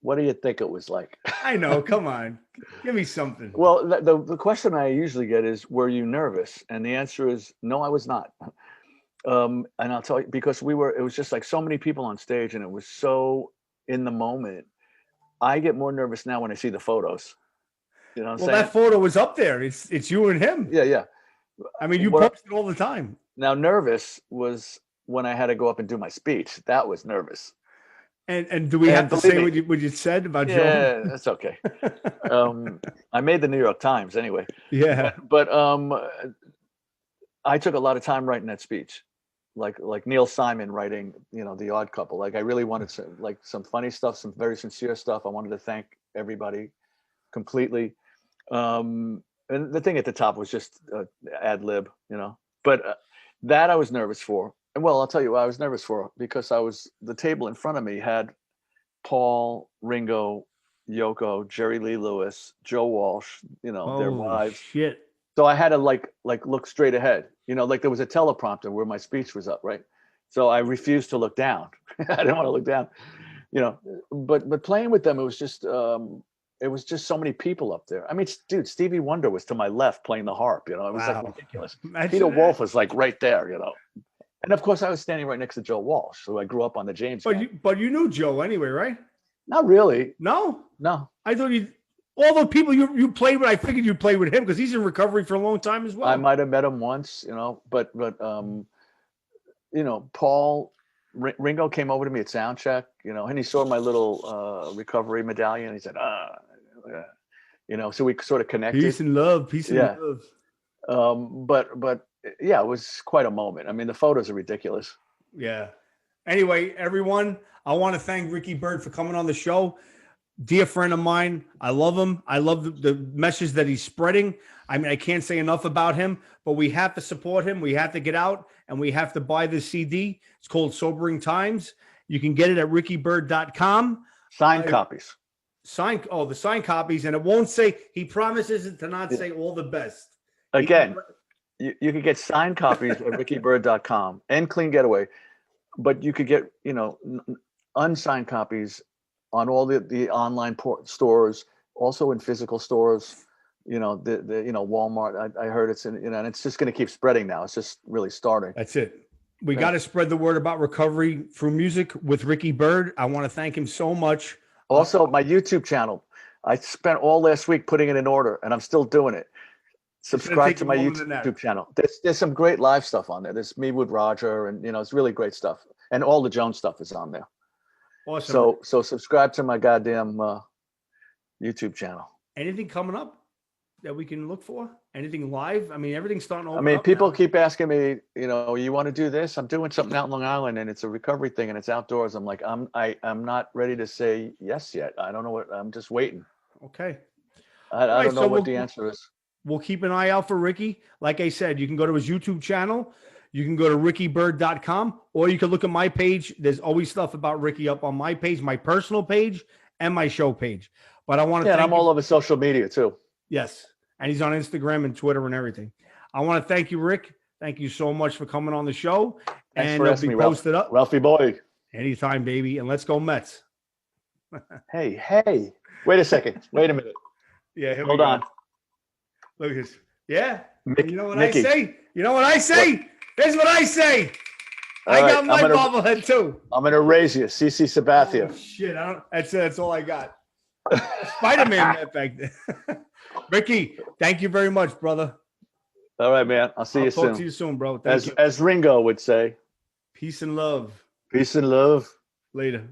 What do you think it was like? I know. Come on. Give me something. Well, the question I usually get is, were you nervous? And the answer is, no, I was not. And I'll tell you, because it was just like so many people on stage, and it was so in the moment. I get more nervous now when I see the photos. You know what I'm saying? That photo was up there. It's you and him. Yeah. I mean, you post it all the time. Now, nervous was when I had to go up and do my speech. That was nervous. And do we have to say what you said about Joan? Yeah, that's okay. I made the New York Times anyway. Yeah. But I took a lot of time writing that speech. Like Neil Simon writing, The Odd Couple. Like I really wanted some funny stuff, some very sincere stuff. I wanted to thank everybody completely. And the thing at the top was just ad lib, But that I was nervous for. And well, I'll tell you what I was nervous for, because the table in front of me had Paul, Ringo, Yoko, Jerry Lee Lewis, Joe Walsh, their wives. Shit. So I had to like look straight ahead, like there was a teleprompter where my speech was up, right? So I refused to look down. I didn't want to look down, But playing with them, it was just so many people up there. I mean, dude, Stevie Wonder was to my left playing the harp. It was like ridiculous. Peter Wolf was like right there, And of course, I was standing right next to Joe Walsh, who I grew up on the James. But you knew Joe anyway, right? Not really. No. I thought all the people you played with. I figured you played with him because he's in recovery for a long time as well. I might have met him once, but Paul, Ringo came over to me at sound check, and he saw my little recovery medallion. And he said, so we sort of connected. Peace and love. But yeah, it was quite a moment. I mean, the photos are ridiculous. Yeah. Anyway, everyone, I want to thank Ricky Byrd for coming on the show. Dear friend of mine. I love him. I love the message that he's spreading. I mean, I can't say enough about him, but we have to support him. We have to get out and we have to buy this CD. It's called Sobering Times. You can get it at rickybyrd.com. Signed copies. The signed copies. And it won't say, he promises it to not say all the best. Again, you could get signed copies at rickybyrd.com and Clean Getaway, but you could get, unsigned copies on all the online stores, also in physical stores, Walmart. I heard it's in, and it's just going to keep spreading now. It's just really starting. That's it. We got to spread the word about recovery through music with Ricky Byrd. I want to thank him so much. Also, my YouTube channel, I spent all last week putting it in order, and I'm still doing it. Subscribe to my YouTube channel. There's some great live stuff on there. There's me with Roger, and it's really great stuff. And all the Joan stuff is on there. Awesome. So subscribe to my goddamn YouTube channel. Anything coming up that we can look for? Anything live? I mean, everything's starting to open up people now. Keep asking me, you want to do this? I'm doing something out in Long Island, and it's a recovery thing, and it's outdoors. I'm like, I'm not ready to say yes yet. I don't know what. I'm just waiting. Okay. I don't know what the answer is. We'll keep an eye out for Ricky. Like I said, you can go to his YouTube channel. You can go to rickybyrd.com, or you can look at my page. There's always stuff about Ricky up on my page, my personal page, and my show page. But I want to I'm all over social media too. Yes. And he's on Instagram and Twitter and everything. I want to thank you, Rick. Thank you so much for coming on the show. Thanks and for asking me, posted up. Ralphie boy. Anytime, baby. And let's go Mets. Hey. Wait a second. Wait a minute. Yeah. Hold on. Look at this. Yeah. You know what Mickey. I say? What? Here's what I say. I got my bobblehead too. I'm gonna raise you, CC Sabathia. Oh, shit, that's all I got. Spider-Man met back then. Ricky, thank you very much, brother. All right, man. I'll see you soon. Talk to you soon, bro. As Ringo would say. Peace and love. Peace and love. Later.